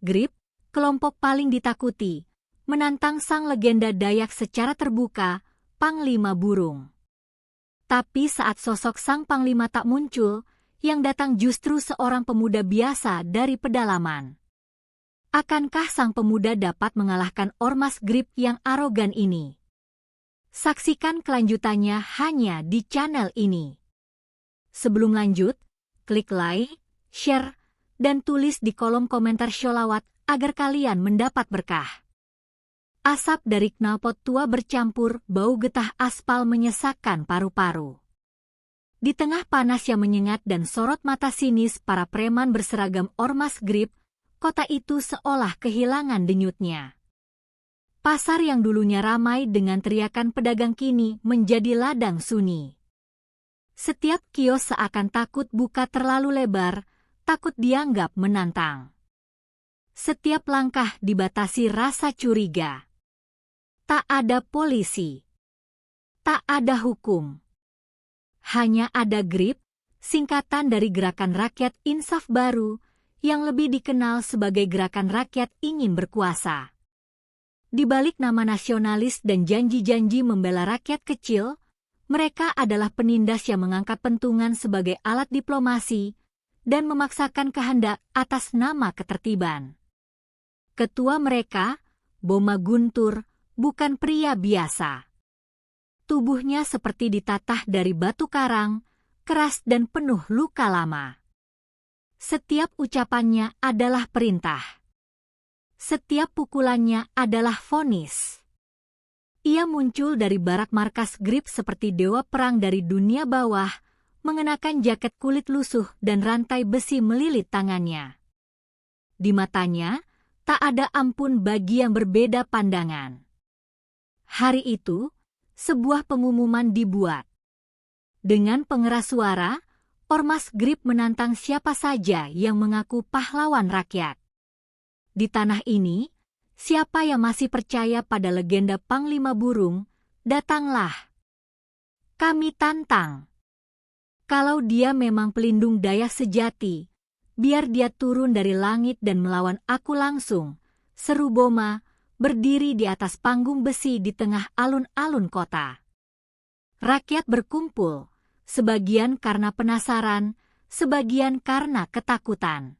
Grip, kelompok paling ditakuti, menantang sang legenda Dayak secara terbuka, Panglima Burung. Tapi saat sosok sang Panglima tak muncul, yang datang justru seorang pemuda biasa dari pedalaman. Akankah sang pemuda dapat mengalahkan ormas Grip yang arogan ini? Saksikan kelanjutannya hanya di channel ini. Sebelum lanjut, klik like, share, dan tulis di kolom komentar sholawat agar kalian mendapat berkah. Asap dari knalpot tua bercampur bau getah aspal menyesakkan paru-paru. Di tengah panas yang menyengat dan sorot mata sinis para preman berseragam ormas Grip, kota itu seolah kehilangan denyutnya. Pasar yang dulunya ramai dengan teriakan pedagang kini menjadi ladang sunyi. Setiap kios seakan takut buka terlalu lebar, takut dianggap menantang. Setiap langkah dibatasi rasa curiga. Tak ada polisi. Tak ada hukum. Hanya ada Grip, singkatan dari Gerakan Rakyat Insaf Baru, yang lebih dikenal sebagai Gerakan Rakyat Ingin Berkuasa. Di balik nama nasionalis dan janji-janji membela rakyat kecil, mereka adalah penindas yang mengangkat pentungan sebagai alat diplomasi dan memaksakan kehendak atas nama ketertiban. Ketua mereka, Boma Guntur, bukan pria biasa. Tubuhnya seperti ditatah dari batu karang, keras dan penuh luka lama. Setiap ucapannya adalah perintah. Setiap pukulannya adalah vonis. Ia muncul dari barak markas Grip seperti dewa perang dari dunia bawah, mengenakan jaket kulit lusuh dan rantai besi melilit tangannya. Di matanya, tak ada ampun bagi yang berbeda pandangan. Hari itu, sebuah pengumuman dibuat. Dengan pengeras suara, ormas Grip menantang siapa saja yang mengaku pahlawan rakyat. Di tanah ini, siapa yang masih percaya pada legenda Panglima Burung, datanglah. Kami tantang. Kalau dia memang pelindung Dayak sejati, biar dia turun dari langit dan melawan aku langsung, seru Boma, berdiri di atas panggung besi di tengah alun-alun kota. Rakyat berkumpul, sebagian karena penasaran, sebagian karena ketakutan.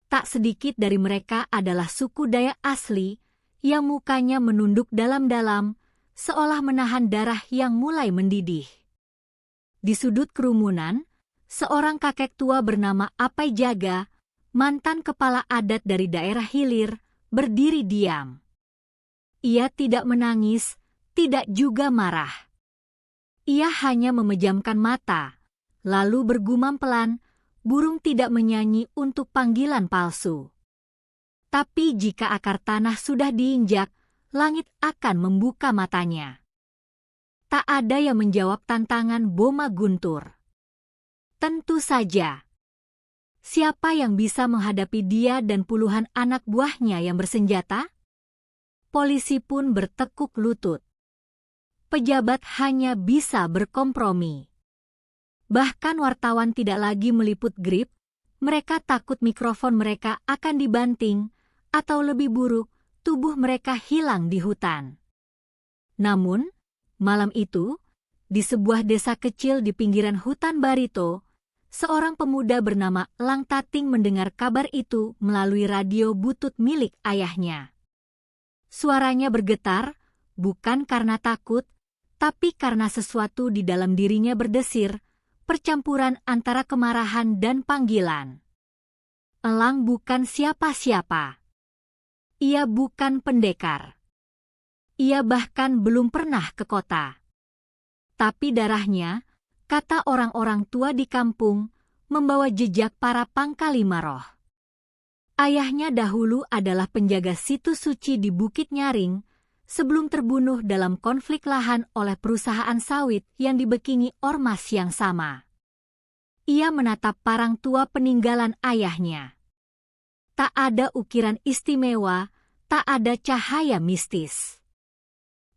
Tak sedikit dari mereka adalah suku Dayak asli, yang mukanya menunduk dalam-dalam, seolah menahan darah yang mulai mendidih. Di sudut kerumunan, seorang kakek tua bernama Apai Jaga, mantan kepala adat dari daerah hilir, berdiri diam. Ia tidak menangis, tidak juga marah. Ia hanya memejamkan mata, lalu bergumam pelan, burung tidak menyanyi untuk panggilan palsu. Tapi jika akar tanah sudah diinjak, langit akan membuka matanya. Tak ada yang menjawab tantangan Boma Guntur. Tentu saja. Siapa yang bisa menghadapi dia dan puluhan anak buahnya yang bersenjata? Polisi pun bertekuk lutut. Pejabat hanya bisa berkompromi. Bahkan wartawan tidak lagi meliput Grip, mereka takut mikrofon mereka akan dibanting, atau lebih buruk, tubuh mereka hilang di hutan. Namun, malam itu, di sebuah desa kecil di pinggiran hutan Barito, seorang pemuda bernama Lang Tating mendengar kabar itu melalui radio butut milik ayahnya. Suaranya bergetar, bukan karena takut, tapi karena sesuatu di dalam dirinya berdesir, percampuran antara kemarahan dan panggilan. Elang bukan siapa-siapa. Ia bukan pendekar. Ia bahkan belum pernah ke kota. Tapi darahnya, kata orang-orang tua di kampung, membawa jejak para Pangkalima Roh. Ayahnya dahulu adalah penjaga situs suci di Bukit Nyaring, sebelum terbunuh dalam konflik lahan oleh perusahaan sawit yang dibekingi ormas yang sama. Ia menatap parang tua peninggalan ayahnya. Tak ada ukiran istimewa, tak ada cahaya mistis.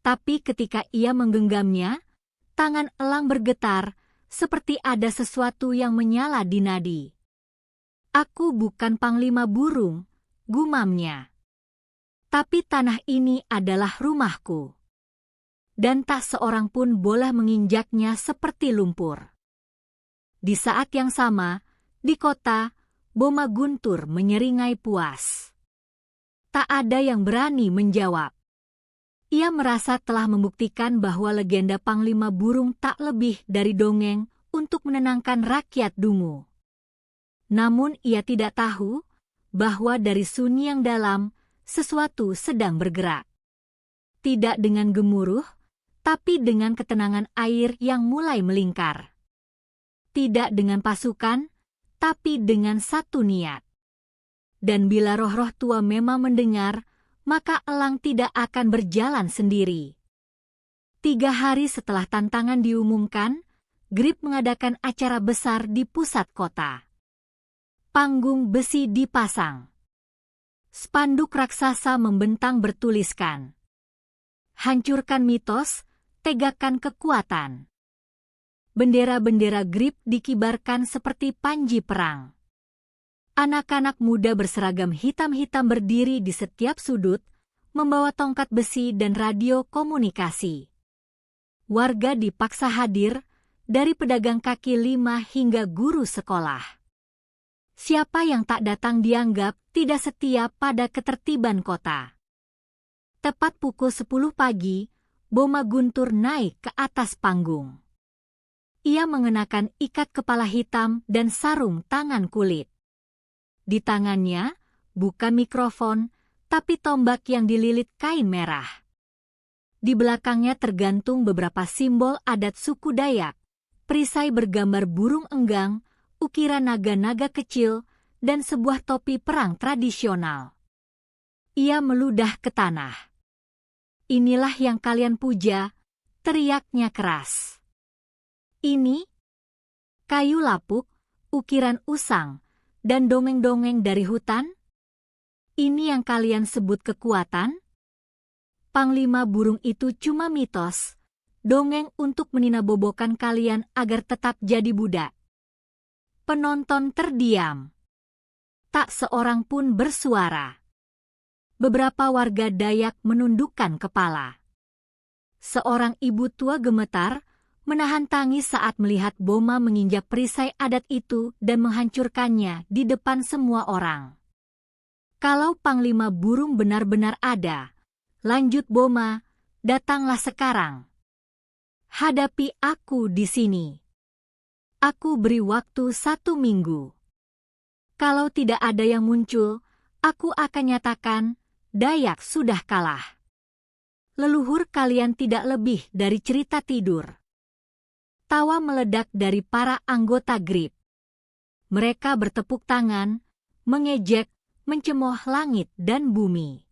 Tapi ketika ia menggenggamnya, tangan elang bergetar, seperti ada sesuatu yang menyala di nadi. Aku bukan Panglima Burung, gumamnya. Tapi tanah ini adalah rumahku. Dan tak seorang pun boleh menginjaknya seperti lumpur. Di saat yang sama, di kota, Boma Guntur menyeringai puas. Tak ada yang berani menjawab. Ia merasa telah membuktikan bahwa legenda Panglima Burung tak lebih dari dongeng untuk menenangkan rakyat Dungu. Namun ia tidak tahu bahwa dari sunyi yang dalam sesuatu sedang bergerak. Tidak dengan gemuruh, tapi dengan ketenangan air yang mulai melingkar. Tidak dengan pasukan, tapi dengan satu niat. Dan bila roh-roh tua memang mendengar, maka elang tidak akan berjalan sendiri. 3 hari setelah tantangan diumumkan, Grip mengadakan acara besar di pusat kota. Panggung besi dipasang. Spanduk raksasa membentang bertuliskan, "Hancurkan mitos, tegakkan kekuatan." Bendera-bendera Grip dikibarkan seperti panji perang. Anak-anak muda berseragam hitam-hitam berdiri di setiap sudut, membawa tongkat besi dan radio komunikasi. Warga dipaksa hadir, dari pedagang kaki 5 hingga guru sekolah. Siapa yang tak datang dianggap tidak setia pada ketertiban kota. Tepat pukul 10 pagi, Boma Guntur naik ke atas panggung. Ia mengenakan ikat kepala hitam dan sarung tangan kulit. Di tangannya, bukan mikrofon, tapi tombak yang dililit kain merah. Di belakangnya tergantung beberapa simbol adat suku Dayak, perisai bergambar burung enggang, ukiran naga-naga kecil, dan sebuah topi perang tradisional. Ia meludah ke tanah. "Inilah yang kalian puja," teriaknya keras. "Ini kayu lapuk, ukiran usang, dan dongeng-dongeng dari hutan? Ini yang kalian sebut kekuatan? Panglima Burung itu cuma mitos, dongeng untuk meninabobokan kalian agar tetap jadi budak." Penonton terdiam. Tak seorang pun bersuara. Beberapa warga Dayak menundukkan kepala. Seorang ibu tua gemetar, menahan tangis saat melihat Boma menginjak perisai adat itu dan menghancurkannya di depan semua orang. "Kalau Panglima Burung benar-benar ada," lanjut Boma, "datanglah sekarang. Hadapi aku di sini. Aku beri waktu 1 minggu. Kalau tidak ada yang muncul, aku akan nyatakan Dayak sudah kalah. Leluhur kalian tidak lebih dari cerita tidur." Tawa meledak dari para anggota Grip. Mereka bertepuk tangan, mengejek, mencemooh langit dan bumi.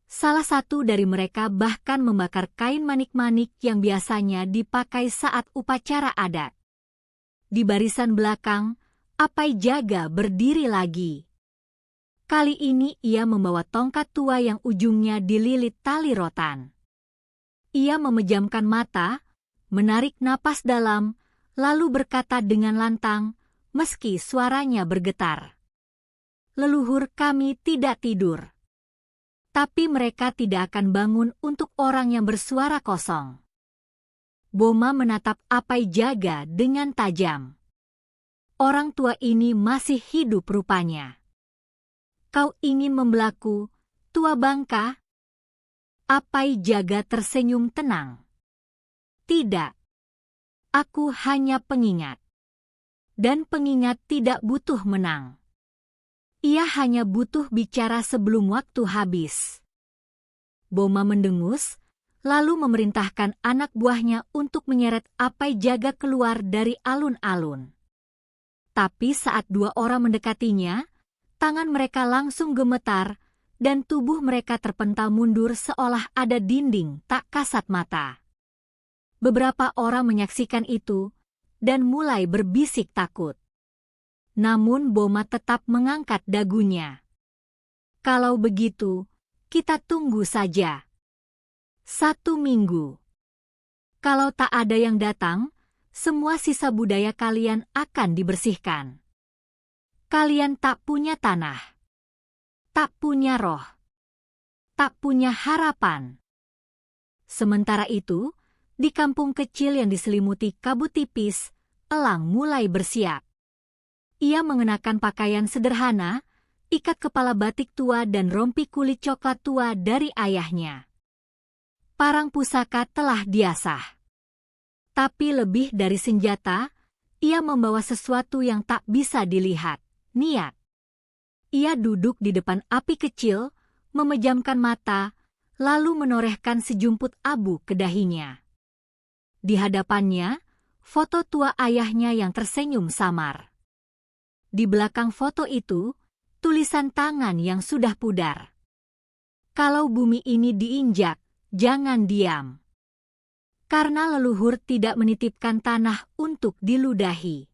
Salah satu dari mereka bahkan membakar kain manik-manik yang biasanya dipakai saat upacara adat. Di barisan belakang, Apai Jaga berdiri lagi. Kali ini ia membawa tongkat tua yang ujungnya dililit tali rotan. Ia memejamkan mata, menarik napas dalam, lalu berkata dengan lantang, meski suaranya bergetar, "Leluhur kami tidak tidur. Tapi mereka tidak akan bangun untuk orang yang bersuara kosong." Boma menatap Apai Jaga dengan tajam. Orang tua ini masih hidup rupanya. "Kau ingin membelaku, tua bangka?" Apai Jaga tersenyum tenang. "Tidak. Aku hanya pengingat. Dan pengingat tidak butuh menang. Ia hanya butuh bicara sebelum waktu habis." Boma mendengus, lalu memerintahkan anak buahnya untuk menyeret Apai Jaga keluar dari alun-alun. Tapi saat 2 orang mendekatinya, tangan mereka langsung gemetar, dan tubuh mereka terpental mundur seolah ada dinding tak kasat mata. Beberapa orang menyaksikan itu, dan mulai berbisik takut. Namun Boma tetap mengangkat dagunya. "Kalau begitu, kita tunggu saja. 1 minggu. Kalau tak ada yang datang, semua sisa budaya kalian akan dibersihkan. Kalian tak punya tanah. tak punya roh, tak punya harapan. Sementara itu, di kampung kecil yang diselimuti kabut tipis, Elang mulai bersiap. Ia mengenakan pakaian sederhana, ikat kepala batik tua dan rompi kulit coklat tua dari ayahnya. Parang pusaka telah diasah. Tapi lebih dari senjata, ia membawa sesuatu yang tak bisa dilihat, niat. Ia duduk di depan api kecil, memejamkan mata, lalu menorehkan sejumput abu ke dahinya. Di hadapannya, foto tua ayahnya yang tersenyum samar. Di belakang foto itu, tulisan tangan yang sudah pudar. Kalau bumi ini diinjak, jangan diam. Karena leluhur tidak menitipkan tanah untuk diludahi.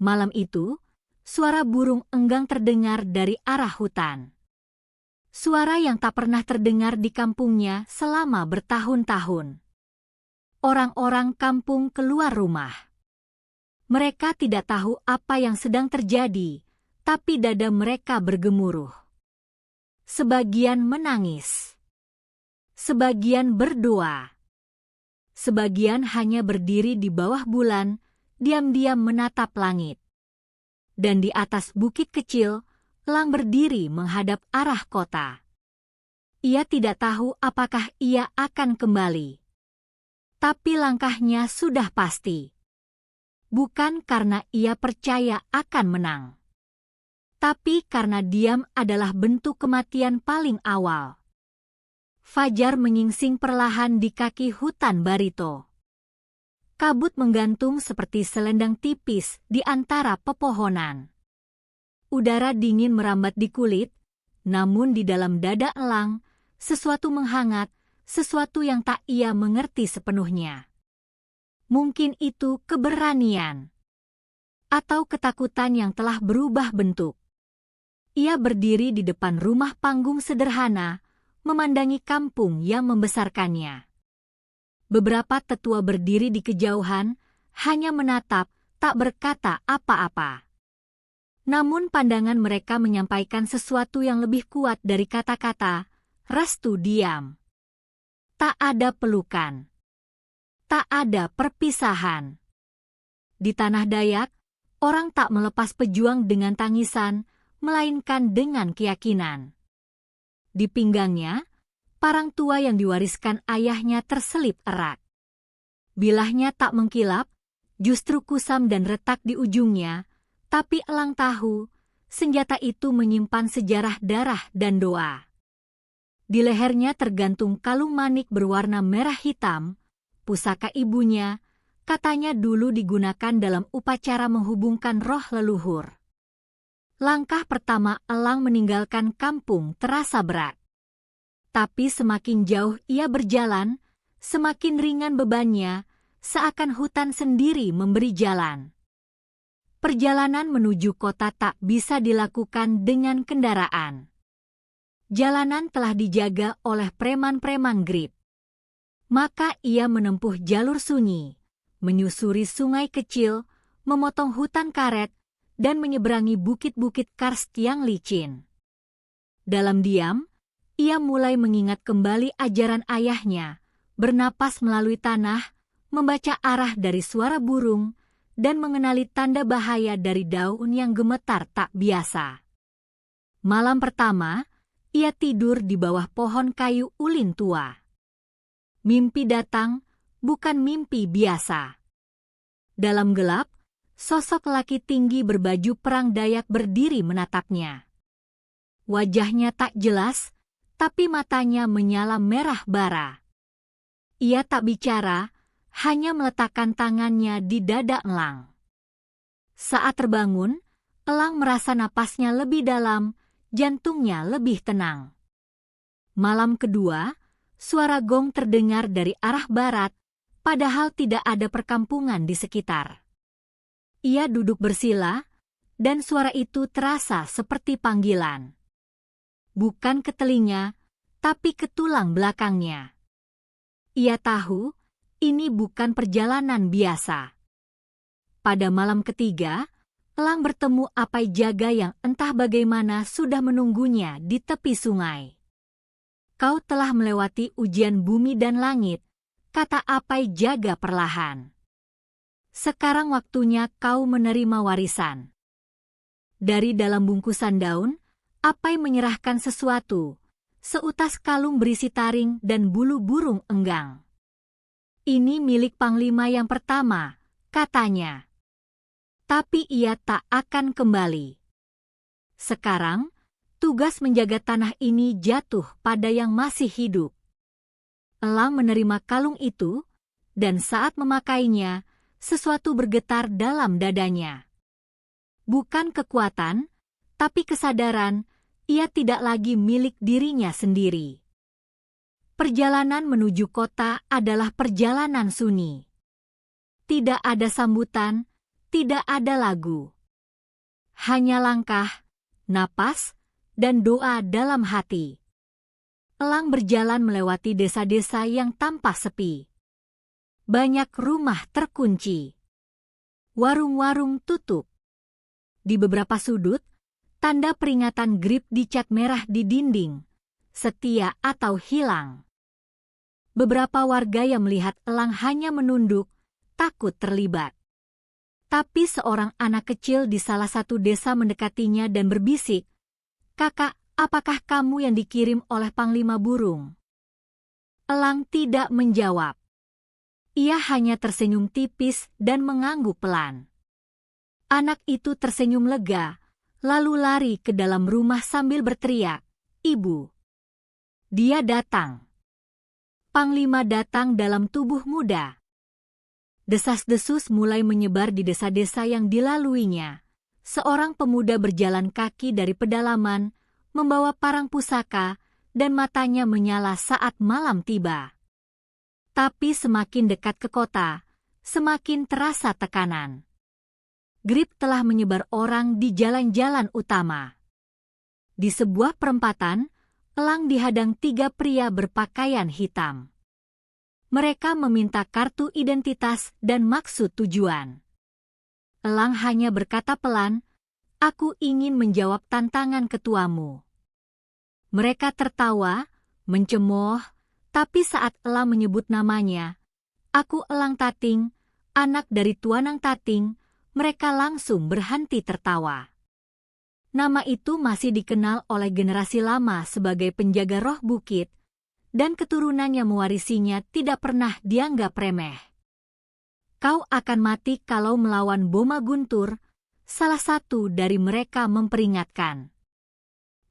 Malam itu, suara burung enggang terdengar dari arah hutan. Suara yang tak pernah terdengar di kampungnya selama bertahun-tahun. Orang-orang kampung keluar rumah. Mereka tidak tahu apa yang sedang terjadi, tapi dada mereka bergemuruh. Sebagian menangis. Sebagian berdoa. Sebagian hanya berdiri di bawah bulan, diam-diam menatap langit. Dan di atas bukit kecil, Elang berdiri menghadap arah kota. Ia tidak tahu apakah ia akan kembali. Tapi langkahnya sudah pasti. Bukan karena ia percaya akan menang. Tapi karena diam adalah bentuk kematian paling awal. Fajar menyingsing perlahan di kaki hutan Barito. Kabut menggantung seperti selendang tipis di antara pepohonan. Udara dingin merambat di kulit, namun di dalam dada Elang, sesuatu menghangat, sesuatu yang tak ia mengerti sepenuhnya. Mungkin itu keberanian. Atau ketakutan yang telah berubah bentuk. Ia berdiri di depan rumah panggung sederhana, memandangi kampung yang membesarkannya. Beberapa tetua berdiri di kejauhan, hanya menatap, tak berkata apa-apa. Namun pandangan mereka menyampaikan sesuatu yang lebih kuat dari kata-kata, restu diam. Tak ada pelukan. Tak ada perpisahan. Di tanah Dayak, orang tak melepas pejuang dengan tangisan, melainkan dengan keyakinan. Di pinggangnya, parang tua yang diwariskan ayahnya terselip erat. Bilahnya tak mengkilap, justru kusam dan retak di ujungnya, tapi Elang tahu, senjata itu menyimpan sejarah darah dan doa. Di lehernya tergantung kalung manik berwarna merah hitam, pusaka ibunya, katanya dulu digunakan dalam upacara menghubungkan roh leluhur. Langkah pertama Elang meninggalkan kampung terasa berat. Tapi semakin jauh ia berjalan, semakin ringan bebannya, seakan hutan sendiri memberi jalan. Perjalanan menuju kota tak bisa dilakukan dengan kendaraan. Jalanan telah dijaga oleh preman-preman grip. Maka ia menempuh jalur sunyi, menyusuri sungai kecil, memotong hutan karet, dan menyeberangi bukit-bukit karst yang licin. Dalam diam, ia mulai mengingat kembali ajaran ayahnya, bernapas melalui tanah, membaca arah dari suara burung, dan mengenali tanda bahaya dari daun yang gemetar tak biasa. Malam pertama, ia tidur di bawah pohon kayu ulin tua. Mimpi datang, bukan mimpi biasa. Dalam gelap, sosok laki tinggi berbaju perang Dayak berdiri menatapnya. Wajahnya tak jelas, tapi matanya menyala merah bara. Ia tak bicara, hanya meletakkan tangannya di dada Elang. Saat terbangun, Elang merasa napasnya lebih dalam, jantungnya lebih tenang. Malam kedua, suara gong terdengar dari arah barat, padahal tidak ada perkampungan di sekitar. Ia duduk bersila, dan suara itu terasa seperti panggilan. Bukan ke telinga, tapi ke tulang belakangnya. Ia tahu, ini bukan perjalanan biasa. Pada malam ketiga, Elang bertemu Apai Jaga yang entah bagaimana sudah menunggunya di tepi sungai. "Kau telah melewati ujian bumi dan langit," kata Apai Jaga perlahan. "Sekarang waktunya kau menerima warisan." Dari dalam bungkusan daun, Apai menyerahkan sesuatu, seutas kalung berisi taring dan bulu burung enggang. "Ini milik Panglima yang pertama," katanya. "Tapi ia tak akan kembali. Sekarang, tugas menjaga tanah ini jatuh pada yang masih hidup." Elang menerima kalung itu, dan saat memakainya, sesuatu bergetar dalam dadanya. Bukan kekuatan, tapi kesadaran, ia tidak lagi milik dirinya sendiri. Perjalanan menuju kota adalah perjalanan sunyi. Tidak ada sambutan, tidak ada lagu. Hanya langkah, napas, dan doa dalam hati. Elang berjalan melewati desa-desa yang tampak sepi. Banyak rumah terkunci. Warung-warung tutup. Di beberapa sudut, tanda peringatan grip dicat merah di dinding, setia atau hilang. Beberapa warga yang melihat elang hanya menunduk, takut terlibat. Tapi seorang anak kecil di salah satu desa mendekatinya dan berbisik, "Kakak, apakah kamu yang dikirim oleh Panglima Burung?" Elang tidak menjawab. Ia hanya tersenyum tipis dan mengangguk pelan. Anak itu tersenyum lega, lalu lari ke dalam rumah sambil berteriak, "Ibu!" Dia datang. Panglima datang dalam tubuh muda. Desas-desus mulai menyebar di desa-desa yang dilaluinya. Seorang pemuda berjalan kaki dari pedalaman, membawa parang pusaka, dan matanya menyala saat malam tiba. Tapi semakin dekat ke kota, semakin terasa tekanan. Grip telah menyebar orang di jalan-jalan utama. Di sebuah perempatan, elang dihadang 3 pria berpakaian hitam. Mereka meminta kartu identitas dan maksud tujuan. Elang hanya berkata pelan, "Aku ingin menjawab tantangan ketuamu." Mereka tertawa, mencemooh, tapi saat elang menyebut namanya, "Aku Elang Tating, anak dari Tuanang Tating," mereka langsung berhenti tertawa. Nama itu masih dikenal oleh generasi lama sebagai penjaga roh bukit, dan keturunan yang mewarisinya tidak pernah dianggap remeh. "Kau akan mati kalau melawan Boma Guntur," salah satu dari mereka memperingatkan.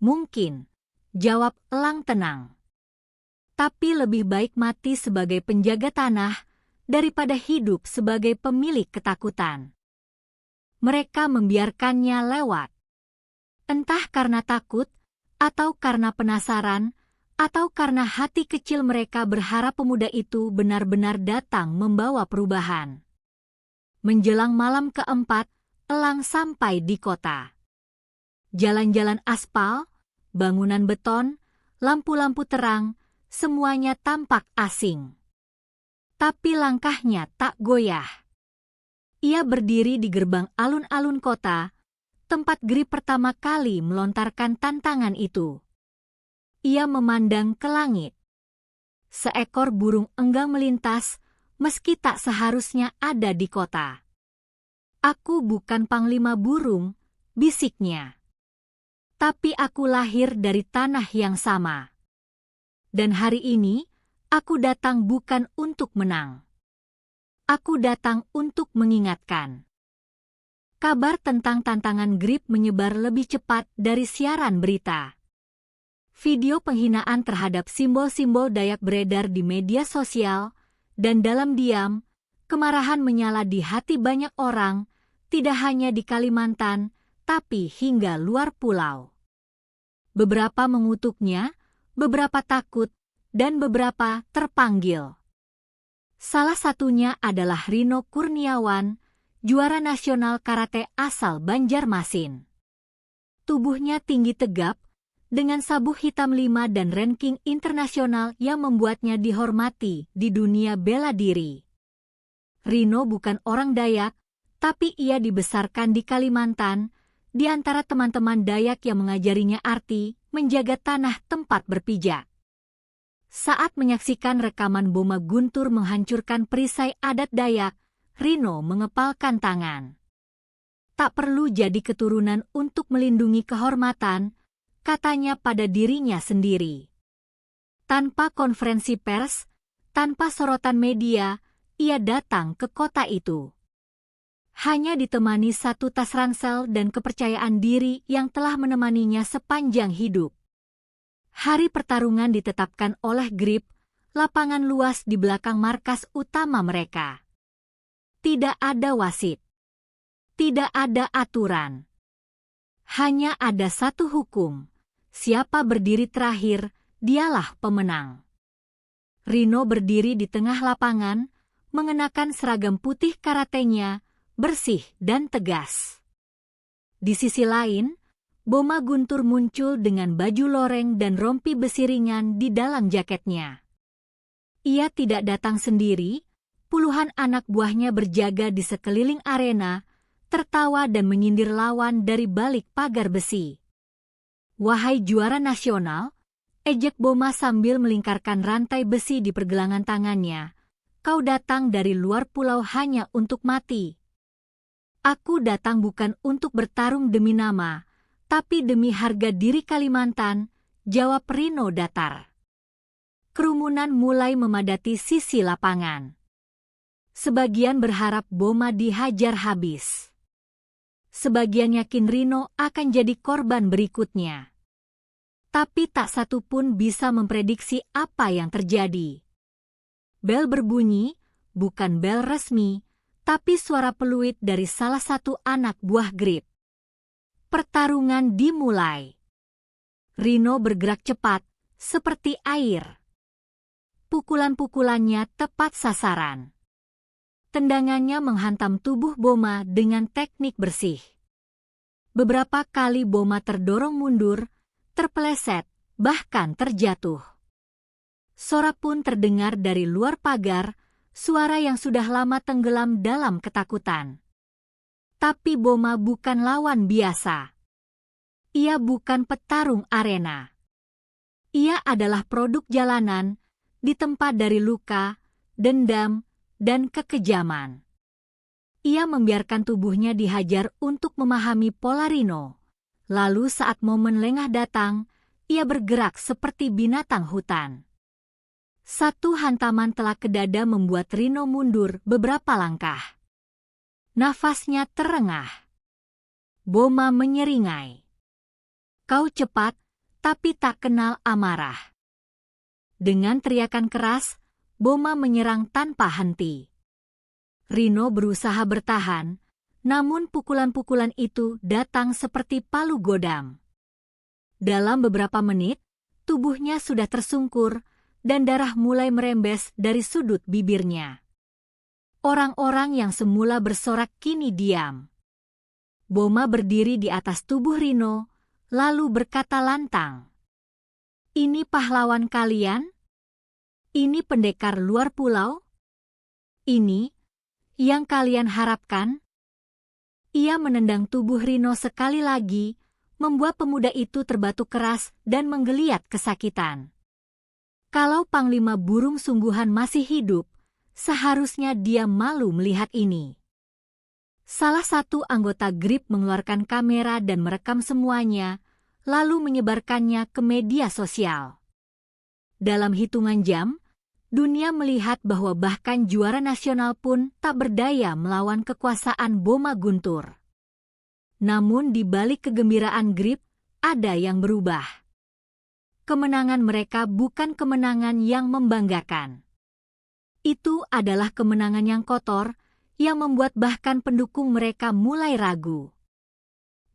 "Mungkin," jawab elang tenang. "Tapi lebih baik mati sebagai penjaga tanah daripada hidup sebagai pemilik ketakutan." Mereka membiarkannya lewat. Entah karena takut, atau karena penasaran, atau karena hati kecil mereka berharap pemuda itu benar-benar datang membawa perubahan. Menjelang malam keempat, elang sampai di kota. Jalan-jalan aspal, bangunan beton, lampu-lampu terang, semuanya tampak asing. Tapi langkahnya tak goyah. Ia berdiri di gerbang alun-alun kota, tempat Grip pertama kali melontarkan tantangan itu. Ia memandang ke langit. Seekor burung enggang melintas, meski tak seharusnya ada di kota. "Aku bukan Panglima Burung," bisiknya. "Tapi aku lahir dari tanah yang sama. Dan hari ini, aku datang bukan untuk menang. Aku datang untuk mengingatkan." Kabar tentang tantangan Grip menyebar lebih cepat dari siaran berita. Video penghinaan terhadap simbol-simbol Dayak beredar di media sosial, dan dalam diam, kemarahan menyala di hati banyak orang, tidak hanya di Kalimantan, tapi hingga luar pulau. Beberapa mengutuknya, beberapa takut, dan beberapa terpanggil. Salah satunya adalah Rino Kurniawan, juara nasional karate asal Banjarmasin. Tubuhnya tinggi tegap, dengan sabuk hitam 5 dan ranking internasional yang membuatnya dihormati di dunia bela diri. Rino bukan orang Dayak, tapi ia dibesarkan di Kalimantan, di antara teman-teman Dayak yang mengajarinya arti menjaga tanah tempat berpijak. Saat menyaksikan rekaman Boma Guntur menghancurkan perisai adat Dayak, Rino mengepalkan tangan. Tak perlu jadi keturunan untuk melindungi kehormatan, katanya pada dirinya sendiri. Tanpa konferensi pers, tanpa sorotan media, ia datang ke kota itu. Hanya ditemani satu tas ransel dan kepercayaan diri yang telah menemaninya sepanjang hidup. Hari pertarungan ditetapkan oleh Grip, lapangan luas di belakang markas utama mereka. Tidak ada wasit. Tidak ada aturan. Hanya ada satu hukum. Siapa berdiri terakhir, dialah pemenang. Rino berdiri di tengah lapangan, mengenakan seragam putih karatenya, bersih dan tegas. Di sisi lain, Boma Guntur muncul dengan baju loreng dan rompi besi ringan di dalam jaketnya. Ia tidak datang sendiri, puluhan anak buahnya berjaga di sekeliling arena, tertawa dan menyindir lawan dari balik pagar besi. "Wahai juara nasional," ejek Boma sambil melingkarkan rantai besi di pergelangan tangannya, "kau datang dari luar pulau hanya untuk mati." "Aku datang bukan untuk bertarung demi nama, tapi demi harga diri Kalimantan," jawab Rino datar. Kerumunan mulai memadati sisi lapangan. Sebagian berharap Boma dihajar habis. Sebagian yakin Rino akan jadi korban berikutnya. Tapi tak satu pun bisa memprediksi apa yang terjadi. Bel berbunyi, bukan bel resmi, tapi suara peluit dari salah satu anak buah Grip. Pertarungan dimulai. Rino bergerak cepat, seperti air. Pukulan-pukulannya tepat sasaran. Tendangannya menghantam tubuh Boma dengan teknik bersih. Beberapa kali Boma terdorong mundur, terpeleset, bahkan terjatuh. Sorak pun terdengar dari luar pagar, suara yang sudah lama tenggelam dalam ketakutan. Tapi Boma bukan lawan biasa. Ia bukan petarung arena. Ia adalah produk jalanan, ditempa dari luka, dendam, dan kekejaman. Ia membiarkan tubuhnya dihajar untuk memahami pola Rino. Lalu saat momen lengah datang, ia bergerak seperti binatang hutan. Satu hantaman telak ke dada membuat Rino mundur beberapa langkah. Nafasnya terengah. Boma menyeringai. "Kau cepat, tapi tak kenal amarah." Dengan teriakan keras, Boma menyerang tanpa henti. Rino berusaha bertahan, namun pukulan-pukulan itu datang seperti palu godam. Dalam beberapa menit, tubuhnya sudah tersungkur dan darah mulai merembes dari sudut bibirnya. Orang-orang yang semula bersorak kini diam. Boma berdiri di atas tubuh Rino, lalu berkata lantang, "Ini pahlawan kalian? Ini pendekar luar pulau? Ini yang kalian harapkan?" Ia menendang tubuh Rino sekali lagi, membuat pemuda itu terbatuk keras dan menggeliat kesakitan. Kalau Panglima Burung Sungguhan masih hidup, seharusnya dia malu melihat ini. Salah satu anggota Grip mengeluarkan kamera dan merekam semuanya, lalu menyebarkannya ke media sosial. Dalam hitungan jam, dunia melihat bahwa bahkan juara nasional pun tak berdaya melawan kekuasaan Boma Guntur. Namun di balik kegembiraan Grip, ada yang berubah. Kemenangan mereka bukan kemenangan yang membanggakan. Itu adalah kemenangan yang kotor, yang membuat bahkan pendukung mereka mulai ragu.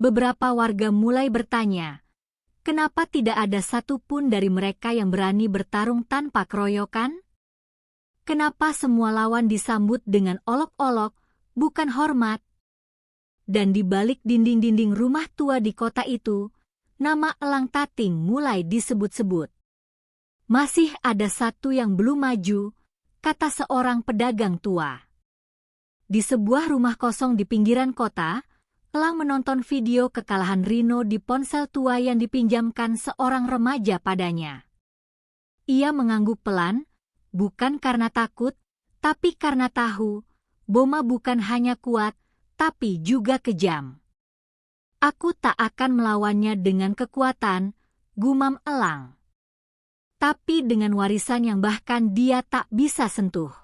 Beberapa warga mulai bertanya, kenapa tidak ada satupun dari mereka yang berani bertarung tanpa keroyokan? Kenapa semua lawan disambut dengan olok-olok, bukan hormat? Dan di balik dinding-dinding rumah tua di kota itu, nama Elang Tating mulai disebut-sebut. "Masih ada satu yang belum maju," kata seorang pedagang tua. Di sebuah rumah kosong di pinggiran kota, Elang menonton video kekalahan Rino di ponsel tua yang dipinjamkan seorang remaja padanya. Ia mengangguk pelan, bukan karena takut, tapi karena tahu, Boma bukan hanya kuat, tapi juga kejam. Aku tak akan melawannya dengan kekuatan, gumam Elang. Tapi dengan warisan yang bahkan dia tak bisa sentuh.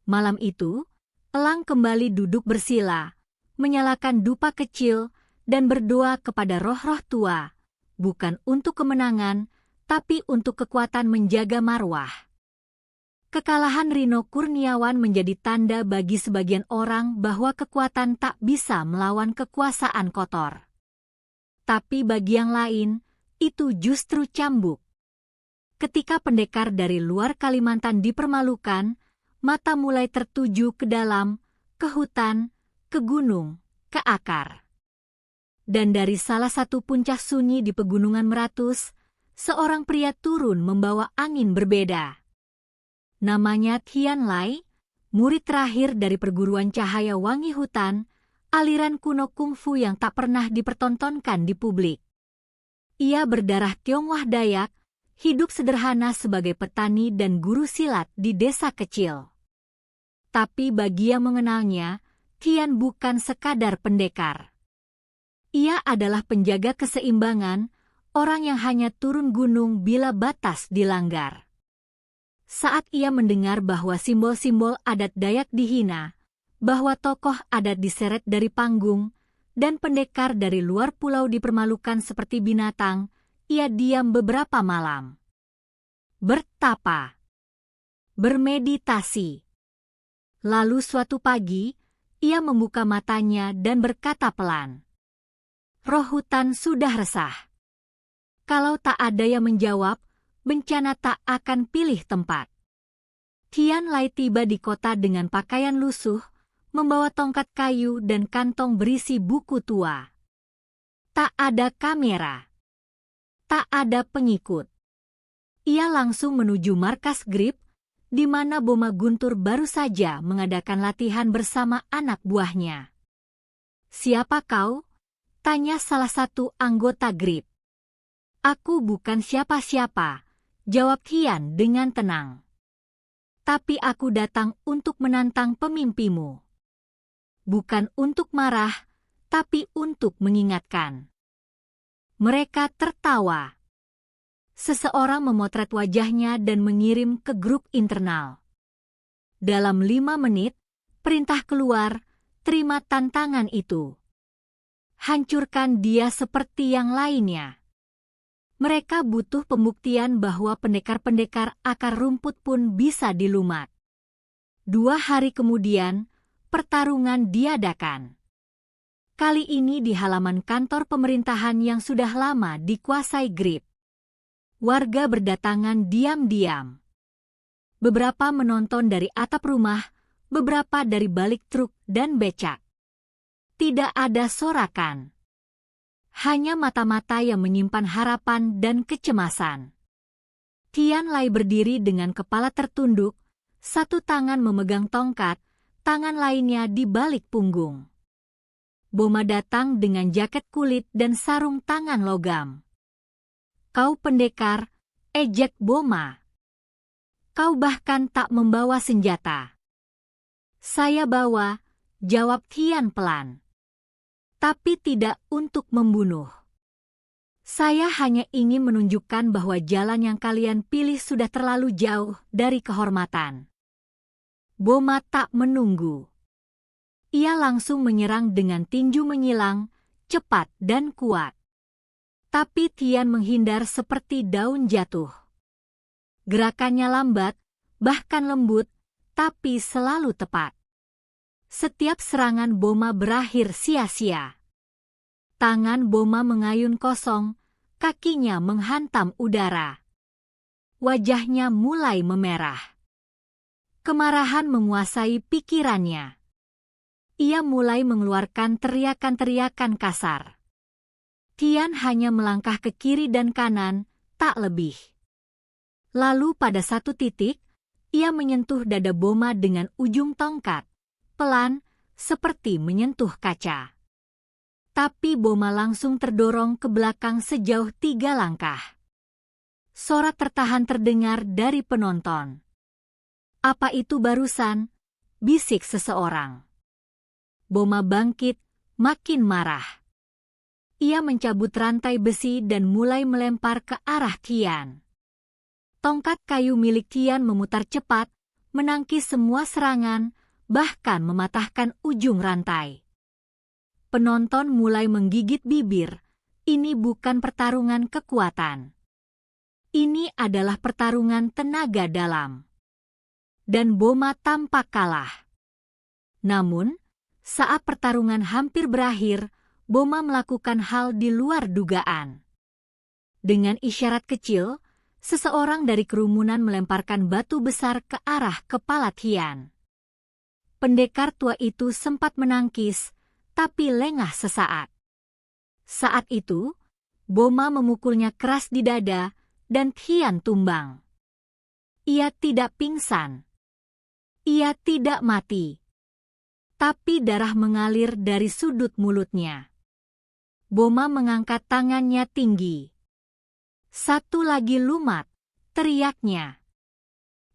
Malam itu, Elang kembali duduk bersila, menyalakan dupa kecil, dan berdoa kepada roh-roh tua, bukan untuk kemenangan, tapi untuk kekuatan menjaga marwah. Kekalahan Rino Kurniawan menjadi tanda bagi sebagian orang bahwa kekuatan tak bisa melawan kekuasaan kotor. Tapi bagi yang lain, itu justru cambuk. Ketika pendekar dari luar Kalimantan dipermalukan, mata mulai tertuju ke dalam, ke hutan, ke gunung, ke akar. Dan dari salah satu puncak sunyi di Pegunungan Meratus, seorang pria turun membawa angin berbeda. Namanya Tian Lai, murid terakhir dari perguruan cahaya wangi hutan, aliran kuno kungfu yang tak pernah dipertontonkan di publik. Ia berdarah Tionghoa Dayak, hidup sederhana sebagai petani dan guru silat di desa kecil. Tapi bagi yang mengenalnya, Tian bukan sekadar pendekar. Ia adalah penjaga keseimbangan, orang yang hanya turun gunung bila batas dilanggar. Saat ia mendengar bahwa simbol-simbol adat Dayak dihina, bahwa tokoh adat diseret dari panggung, dan pendekar dari luar pulau dipermalukan seperti binatang, ia diam beberapa malam. Bertapa. Bermeditasi. Lalu suatu pagi, ia membuka matanya dan berkata pelan, "Roh hutan sudah resah. Kalau tak ada yang menjawab, bencana tak akan pilih tempat." Tian Lai tiba di kota dengan pakaian lusuh, membawa tongkat kayu dan kantong berisi buku tua. Tak ada kamera. Tak ada pengikut. Ia langsung menuju markas Grip, di mana Boma Guntur baru saja mengadakan latihan bersama anak buahnya. "Siapa kau?" tanya salah satu anggota Grip. "Aku bukan siapa-siapa," jawab Tian dengan tenang. "Tapi aku datang untuk menantang pemimpimu. Bukan untuk marah, tapi untuk mengingatkan." Mereka tertawa. Seseorang memotret wajahnya dan mengirim ke grup internal. Dalam 5 menit, perintah keluar, terima tantangan itu. Hancurkan dia seperti yang lainnya. Mereka butuh pembuktian bahwa pendekar-pendekar akar rumput pun bisa dilumat. 2 hari kemudian, pertarungan diadakan. Kali ini di halaman kantor pemerintahan yang sudah lama dikuasai Grip. Warga berdatangan diam-diam. Beberapa menonton dari atap rumah, beberapa dari balik truk dan becak. Tidak ada sorakan. Hanya mata-mata yang menyimpan harapan dan kecemasan. Tian Lai berdiri dengan kepala tertunduk, satu tangan memegang tongkat, tangan lainnya di balik punggung. Boma datang dengan jaket kulit dan sarung tangan logam. "Kau pendekar," ejek Boma. "Kau bahkan tak membawa senjata." "Saya bawa," jawab Tian pelan. "Tapi tidak untuk membunuh. Saya hanya ingin menunjukkan bahwa jalan yang kalian pilih sudah terlalu jauh dari kehormatan." Boma tak menunggu. Ia langsung menyerang dengan tinju menyilang, cepat dan kuat. Tapi Tian menghindar seperti daun jatuh. Gerakannya lambat, bahkan lembut, tapi selalu tepat. Setiap serangan Boma berakhir sia-sia. Tangan Boma mengayun kosong, kakinya menghantam udara. Wajahnya mulai memerah. Kemarahan menguasai pikirannya. Ia mulai mengeluarkan teriakan-teriakan kasar. Tian hanya melangkah ke kiri dan kanan, tak lebih. Lalu pada satu titik, ia menyentuh dada Boma dengan ujung tongkat, pelan, seperti menyentuh kaca. Tapi Boma langsung terdorong ke belakang sejauh 3 langkah. Sorak tertahan terdengar dari penonton. "Apa itu barusan?" bisik seseorang. Boma bangkit, makin marah. Ia mencabut rantai besi dan mulai melempar ke arah Tian. Tongkat kayu milik Tian memutar cepat, menangkis semua serangan, bahkan mematahkan ujung rantai. Penonton mulai menggigit bibir. Ini bukan pertarungan kekuatan. Ini adalah pertarungan tenaga dalam. Dan Boma tampak kalah. Namun, saat pertarungan hampir berakhir, Boma melakukan hal di luar dugaan. Dengan isyarat kecil, seseorang dari kerumunan melemparkan batu besar ke arah kepala Tian. Pendekar tua itu sempat menangkis, tapi lengah sesaat. Saat itu, Boma memukulnya keras di dada, dan Tian tumbang. Ia tidak pingsan. Ia tidak mati. Tapi darah mengalir dari sudut mulutnya. Boma mengangkat tangannya tinggi. "Satu lagi lumat," teriaknya.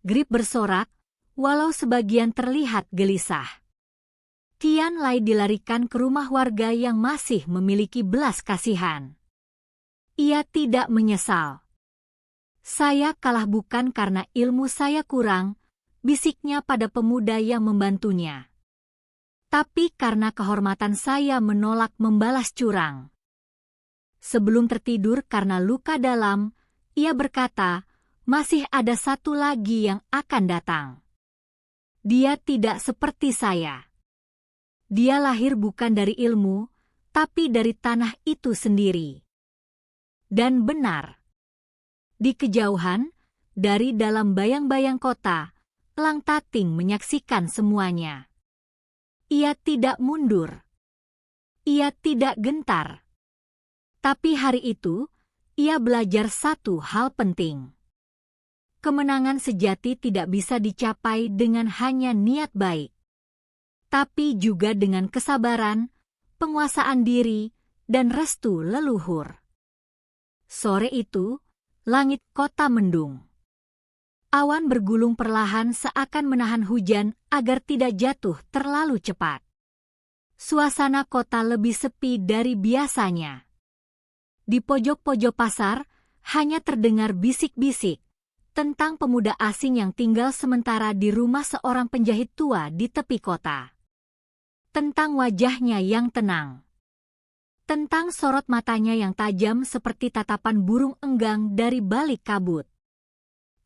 Grip bersorak, walau sebagian terlihat gelisah. Tian Lai dilarikan ke rumah warga yang masih memiliki belas kasihan. Ia tidak menyesal. "Saya kalah bukan karena ilmu saya kurang," bisiknya pada pemuda yang membantunya. "Tapi karena kehormatan saya menolak membalas curang." Sebelum tertidur karena luka dalam, ia berkata, "Masih ada satu lagi yang akan datang. Dia tidak seperti saya. Dia lahir bukan dari ilmu, tapi dari tanah itu sendiri." Dan benar. Di kejauhan, dari dalam bayang-bayang kota, Lang Tating menyaksikan semuanya. Ia tidak mundur. Ia tidak gentar. Tapi hari itu, ia belajar satu hal penting. Kemenangan sejati tidak bisa dicapai dengan hanya niat baik, tapi juga dengan kesabaran, penguasaan diri, dan restu leluhur. Sore itu, langit kota mendung. Awan bergulung perlahan seakan menahan hujan agar tidak jatuh terlalu cepat. Suasana kota lebih sepi dari biasanya. Di pojok-pojok pasar, hanya terdengar bisik-bisik tentang pemuda asing yang tinggal sementara di rumah seorang penjahit tua di tepi kota. Tentang wajahnya yang tenang. Tentang sorot matanya yang tajam seperti tatapan burung enggang dari balik kabut.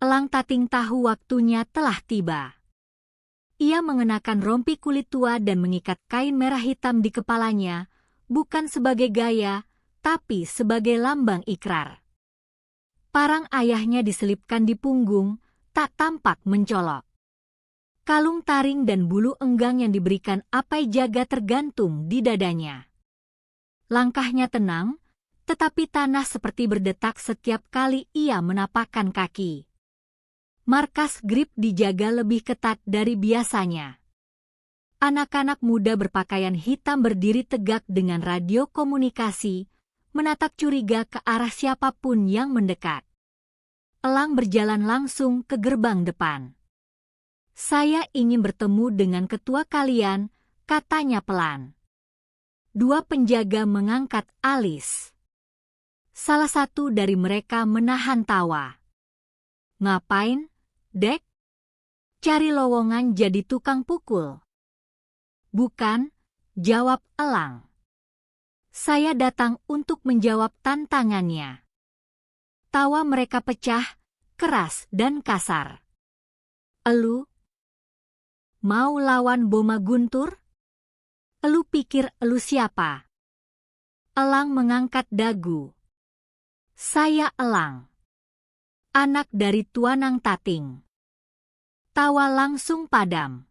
Lang Tating tahu waktunya telah tiba. Ia mengenakan rompi kulit tua dan mengikat kain merah hitam di kepalanya, bukan sebagai gaya, tapi sebagai lambang ikrar. Parang ayahnya diselipkan di punggung, tak tampak mencolok. Kalung taring dan bulu enggang yang diberikan Apai Jaga tergantung di dadanya. Langkahnya tenang, tetapi tanah seperti berdetak setiap kali ia menapakkan kaki. Markas grip dijaga lebih ketat dari biasanya. Anak-anak muda berpakaian hitam berdiri tegak dengan radio komunikasi, menatap curiga ke arah siapapun yang mendekat. Elang berjalan langsung ke gerbang depan. "Saya ingin bertemu dengan ketua kalian," katanya pelan. Dua penjaga mengangkat alis. Salah satu dari mereka menahan tawa. "Ngapain, Dek? Cari lowongan jadi tukang pukul?" "Bukan," jawab Elang. "Saya datang untuk menjawab tantangannya." Tawa mereka pecah, keras dan kasar. "Elu? Mau lawan Boma Guntur? Elu pikir elu siapa?" Elang mengangkat dagu. "Saya Elang, anak dari Tuanang Tating." Tawa langsung padam.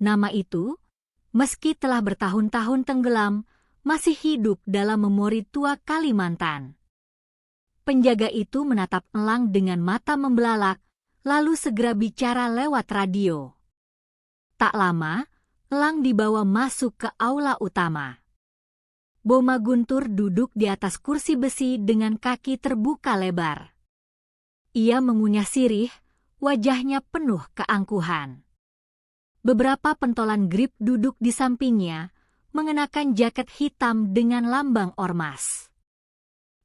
Nama itu, meski telah bertahun-tahun tenggelam, masih hidup dalam memori tua Kalimantan. Penjaga itu menatap Elang dengan mata membelalak, lalu segera bicara lewat radio. Tak lama, Elang dibawa masuk ke aula utama. Boma Guntur duduk di atas kursi besi dengan kaki terbuka lebar. Ia mengunyah sirih, wajahnya penuh keangkuhan. Beberapa pentolan grip duduk di sampingnya, mengenakan jaket hitam dengan lambang ormas.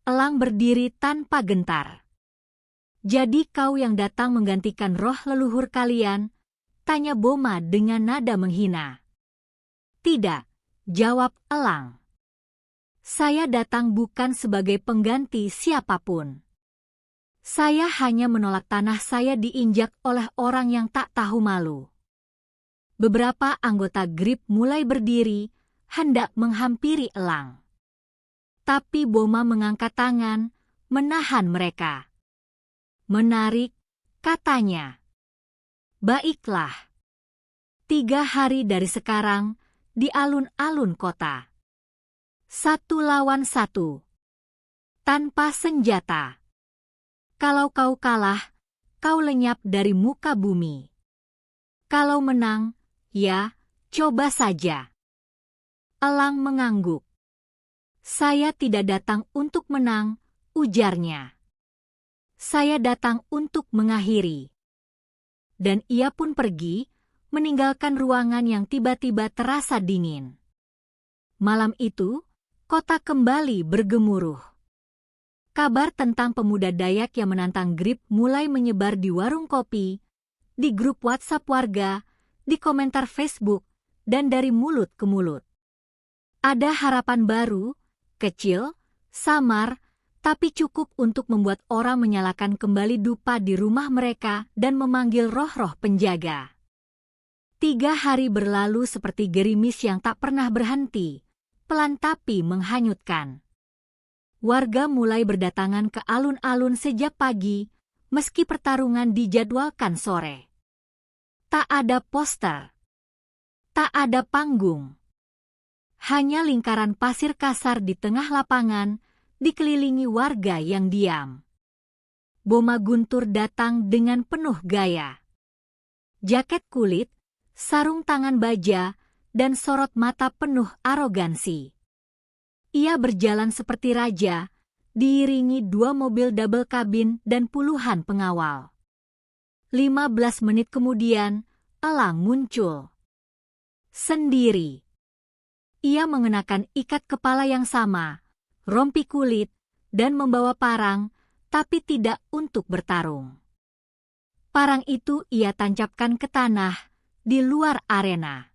Elang berdiri tanpa gentar. "Jadi kau yang datang menggantikan roh leluhur kalian?" tanya Boma dengan nada menghina. "Tidak," jawab elang. "Saya datang bukan sebagai pengganti siapapun. Saya hanya menolak tanah saya diinjak oleh orang yang tak tahu malu." Beberapa anggota grip mulai berdiri, hendak menghampiri elang. Tapi Boma mengangkat tangan, menahan mereka. "Menarik," katanya. "Baiklah. 3 hari dari sekarang, di alun-alun kota. 1 lawan 1. Tanpa senjata. Kalau kau kalah, kau lenyap dari muka bumi. Kalau menang, ya, coba saja." Elang mengangguk. "Saya tidak datang untuk menang," ujarnya. "Saya datang untuk mengakhiri." Dan ia pun pergi, meninggalkan ruangan yang tiba-tiba terasa dingin. Malam itu, kota kembali bergemuruh. Kabar tentang pemuda Dayak yang menantang grip mulai menyebar di warung kopi, di grup WhatsApp warga, di komentar Facebook, dan dari mulut ke mulut. Ada harapan baru, kecil, samar, tapi cukup untuk membuat orang menyalakan kembali dupa di rumah mereka dan memanggil roh-roh penjaga. 3 hari berlalu seperti gerimis yang tak pernah berhenti, pelan tapi menghanyutkan. Warga mulai berdatangan ke alun-alun sejak pagi, meski pertarungan dijadwalkan sore. Tak ada poster. Tak ada panggung. Hanya lingkaran pasir kasar di tengah lapangan, dikelilingi warga yang diam. Boma Guntur datang dengan penuh gaya. Jaket kulit, sarung tangan baja, dan sorot mata penuh arogansi. Ia berjalan seperti raja, diiringi 2 mobil double kabin dan puluhan pengawal. 15 menit kemudian, elang muncul. Sendiri. Ia mengenakan ikat kepala yang sama, rompi kulit, dan membawa parang, tapi tidak untuk bertarung. Parang itu ia tancapkan ke tanah, di luar arena.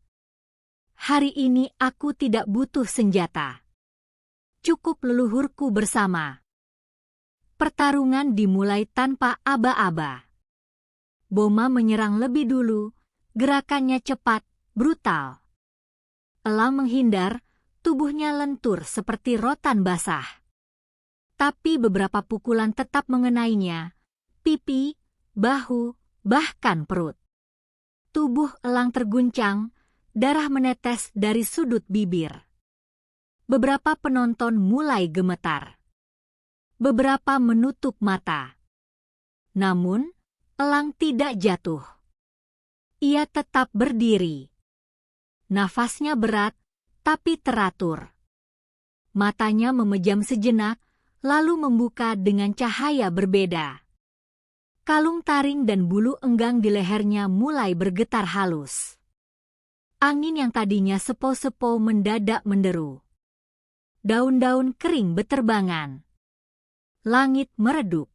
"Hari ini aku tidak butuh senjata. Cukup leluhurku bersama." Pertarungan dimulai tanpa aba-aba. Boma menyerang lebih dulu, gerakannya cepat, brutal. Elang menghindar, tubuhnya lentur seperti rotan basah. Tapi beberapa pukulan tetap mengenainya, pipi, bahu, bahkan perut. Tubuh elang terguncang, darah menetes dari sudut bibir. Beberapa penonton mulai gemetar. Beberapa menutup mata. Namun, elang tidak jatuh. Ia tetap berdiri. Nafasnya berat, tapi teratur. Matanya memejam sejenak, lalu membuka dengan cahaya berbeda. Kalung taring dan bulu enggang di lehernya mulai bergetar halus. Angin yang tadinya sepo-sepo mendadak menderu. Daun-daun kering beterbangan. Langit meredup.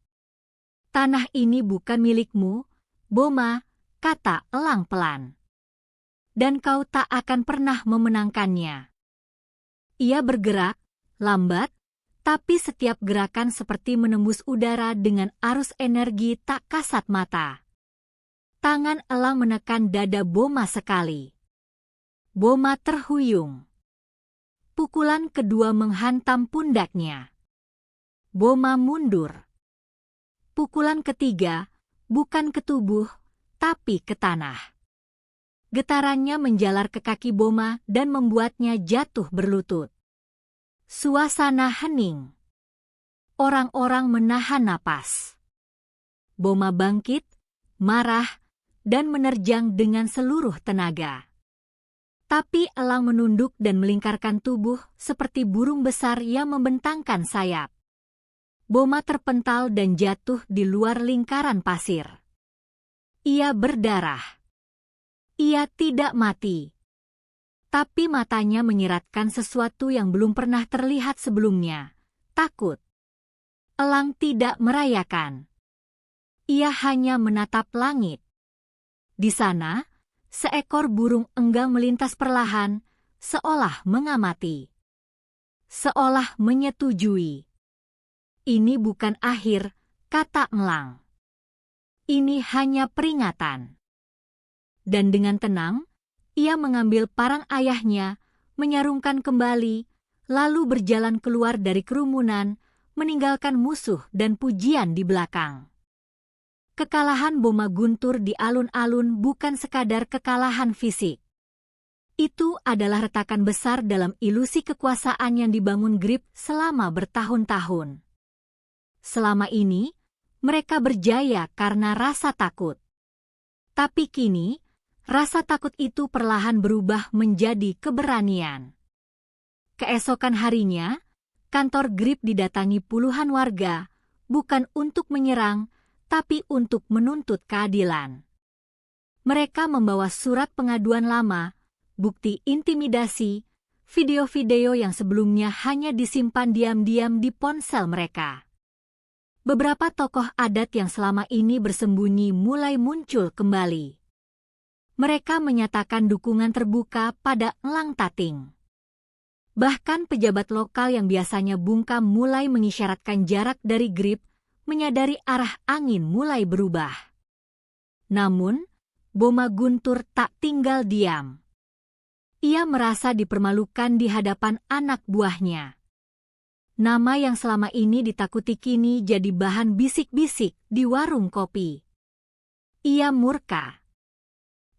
"Tanah ini bukan milikmu, Boma," kata elang pelan. "Dan kau tak akan pernah memenangkannya." Ia bergerak, lambat, tapi setiap gerakan seperti menembus udara dengan arus energi tak kasat mata. Tangan elang menekan dada Boma sekali. Boma terhuyung. Pukulan kedua menghantam pundaknya. Boma mundur. Pukulan ketiga, bukan ke tubuh, tapi ke tanah. Getarannya menjalar ke kaki Boma dan membuatnya jatuh berlutut. Suasana hening. Orang-orang menahan napas. Boma bangkit, marah, dan menerjang dengan seluruh tenaga. Tapi elang menunduk dan melingkarkan tubuh seperti burung besar yang membentangkan sayap. Boma terpental dan jatuh di luar lingkaran pasir. Ia berdarah. Ia tidak mati. Tapi matanya menyiratkan sesuatu yang belum pernah terlihat sebelumnya. Takut. Elang tidak merayakan. Ia hanya menatap langit. Di sana, seekor burung enggang melintas perlahan, seolah mengamati. Seolah menyetujui. Ini bukan akhir, kata elang. Ini hanya peringatan. Dan dengan tenang, ia mengambil parang ayahnya, menyarungkan kembali, lalu berjalan keluar dari kerumunan, meninggalkan musuh dan pujian di belakang. Kekalahan Boma Guntur di alun-alun bukan sekadar kekalahan fisik. Itu adalah retakan besar dalam ilusi kekuasaan yang dibangun Grip selama bertahun-tahun. Selama ini, mereka berjaya karena rasa takut. Tapi kini, rasa takut itu perlahan berubah menjadi keberanian. Keesokan harinya, kantor Grip didatangi puluhan warga, bukan untuk menyerang, tapi untuk menuntut keadilan. Mereka membawa surat pengaduan lama, bukti intimidasi, video-video yang sebelumnya hanya disimpan diam-diam di ponsel mereka. Beberapa tokoh adat yang selama ini bersembunyi mulai muncul kembali. Mereka menyatakan dukungan terbuka pada Elang Tating. Bahkan pejabat lokal yang biasanya bungkam mulai mengisyaratkan jarak dari Grip, menyadari arah angin mulai berubah. Namun, Boma Guntur tak tinggal diam. Ia merasa dipermalukan di hadapan anak buahnya. Nama yang selama ini ditakuti kini jadi bahan bisik-bisik di warung kopi. Ia murka.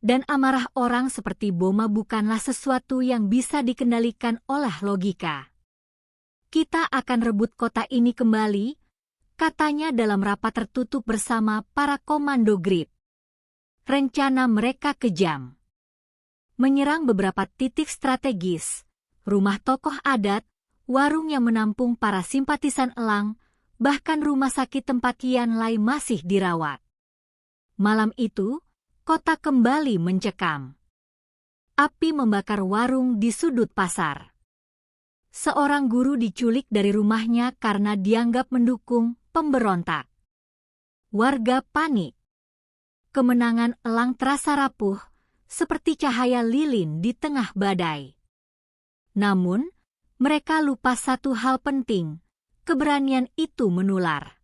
Dan amarah orang seperti Boma bukanlah sesuatu yang bisa dikendalikan oleh logika. Kita akan rebut kota ini kembali, katanya dalam rapat tertutup bersama para komando Grip. Rencana mereka kejam. Menyerang beberapa titik strategis, rumah tokoh adat, warung yang menampung para simpatisan elang, bahkan rumah sakit tempat Tian Lai masih dirawat. Malam itu, kota kembali mencekam. Api membakar warung di sudut pasar. Seorang guru diculik dari rumahnya karena dianggap mendukung pemberontak. Warga panik. Kemenangan elang terasa rapuh, seperti cahaya lilin di tengah badai. Namun, mereka lupa satu hal penting, keberanian itu menular.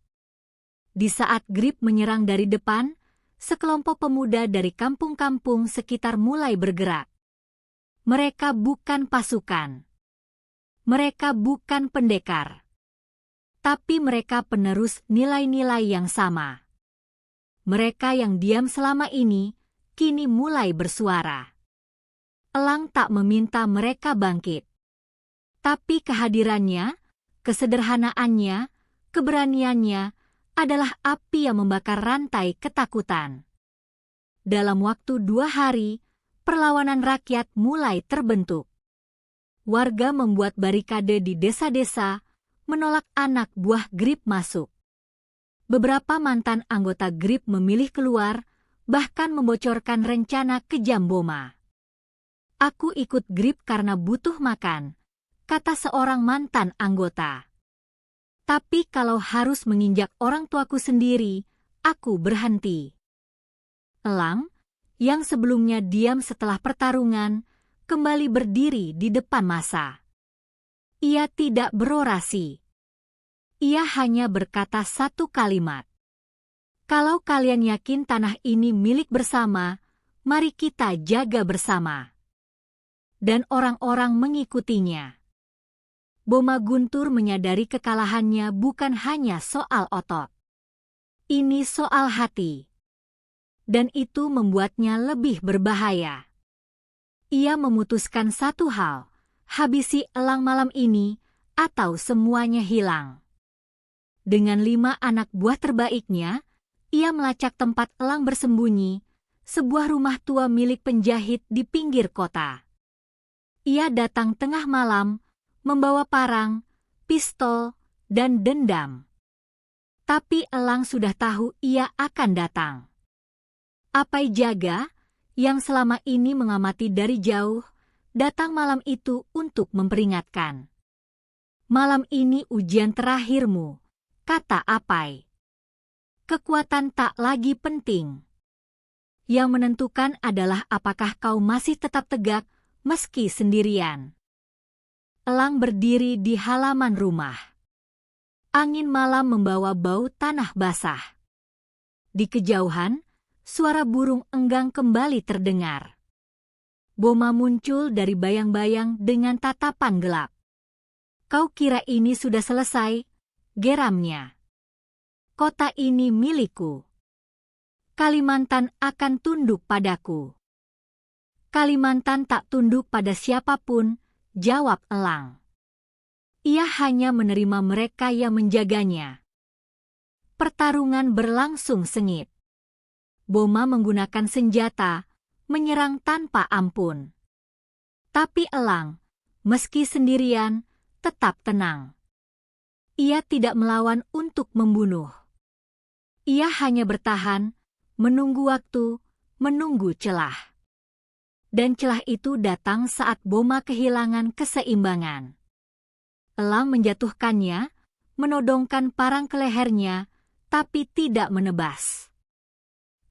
Di saat Grip menyerang dari depan, sekelompok pemuda dari kampung-kampung sekitar mulai bergerak. Mereka bukan pasukan. Mereka bukan pendekar. Tapi mereka penerus nilai-nilai yang sama. Mereka yang diam selama ini, kini mulai bersuara. Elang tak meminta mereka bangkit. Tapi kehadirannya, kesederhanaannya, keberaniannya, adalah api yang membakar rantai ketakutan. Dalam waktu 2 hari, perlawanan rakyat mulai terbentuk. Warga membuat barikade di desa-desa, menolak anak buah Grip masuk. Beberapa mantan anggota Grip memilih keluar, bahkan membocorkan rencana kejam Boma. Aku ikut Grip karena butuh makan, kata seorang mantan anggota. Tapi kalau harus menginjak orang tuaku sendiri, aku berhenti. Elang, yang sebelumnya diam setelah pertarungan, kembali berdiri di depan massa. Ia tidak berorasi. Ia hanya berkata satu kalimat. Kalau kalian yakin tanah ini milik bersama, mari kita jaga bersama. Dan orang-orang mengikutinya. Boma Guntur menyadari kekalahannya bukan hanya soal otot. Ini soal hati. Dan itu membuatnya lebih berbahaya. Ia memutuskan satu hal, habisi elang malam ini, atau semuanya hilang. Dengan 5 anak buah terbaiknya, ia melacak tempat elang bersembunyi, sebuah rumah tua milik penjahit di pinggir kota. Ia datang tengah malam, membawa parang, pistol, dan dendam. Tapi elang sudah tahu ia akan datang. Apai jaga, yang selama ini mengamati dari jauh, datang malam itu untuk memperingatkan. Malam ini ujian terakhirmu, kata Apai. Kekuatan tak lagi penting. Yang menentukan adalah apakah kau masih tetap tegak meski sendirian. Elang berdiri di halaman rumah. Angin malam membawa bau tanah basah. Di kejauhan, suara burung enggang kembali terdengar. Boma muncul dari bayang-bayang dengan tatapan gelap. Kau kira ini sudah selesai? Geramnya. Kota ini milikku. Kalimantan akan tunduk padaku. Kalimantan tak tunduk pada siapapun, jawab elang. Ia hanya menerima mereka yang menjaganya. Pertarungan berlangsung sengit. Boma menggunakan senjata, menyerang tanpa ampun. Tapi elang, meski sendirian, tetap tenang. Ia tidak melawan untuk membunuh. Ia hanya bertahan, menunggu waktu, menunggu celah. Dan celah itu datang saat Boma kehilangan keseimbangan. Elang menjatuhkannya, menodongkan parang ke lehernya, tapi tidak menebas.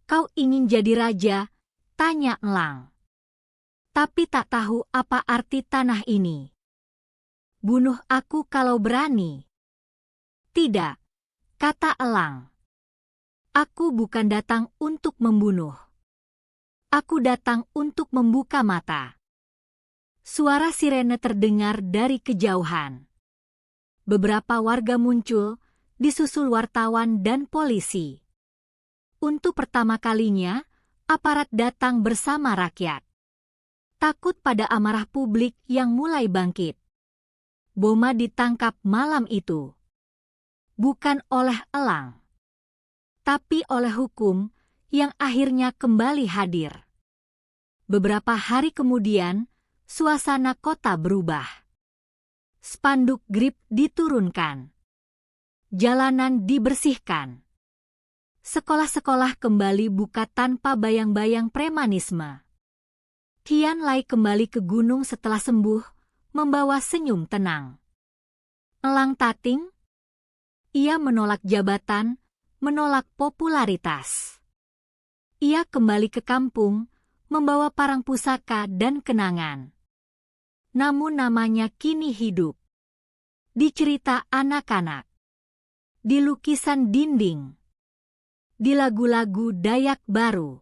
Kau ingin jadi raja? Tanya elang. Tapi tak tahu apa arti tanah ini. Bunuh aku kalau berani. Tidak, kata elang. Aku bukan datang untuk membunuh. Aku datang untuk membuka mata. Suara sirene terdengar dari kejauhan. Beberapa warga muncul, disusul wartawan dan polisi. Untuk pertama kalinya, aparat datang bersama rakyat. Takut pada amarah publik yang mulai bangkit. Boma ditangkap malam itu. Bukan oleh elang, tapi oleh hukum yang akhirnya kembali hadir. Beberapa hari kemudian, suasana kota berubah. Spanduk grip diturunkan. Jalanan dibersihkan. Sekolah-sekolah kembali buka tanpa bayang-bayang premanisme. Tian Lai kembali ke gunung setelah sembuh, membawa senyum tenang. Elang Tating? Ia menolak jabatan, menolak popularitas. Ia kembali ke kampung, membawa parang pusaka dan kenangan. Namun namanya kini hidup. Di cerita anak-anak. Di lukisan dinding. Di lagu-lagu Dayak baru.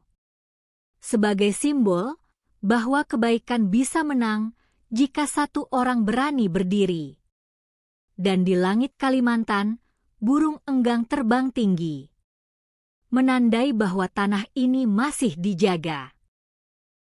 Sebagai simbol bahwa kebaikan bisa menang jika satu orang berani berdiri. Dan di langit Kalimantan, burung enggang terbang tinggi. Menandai bahwa tanah ini masih dijaga.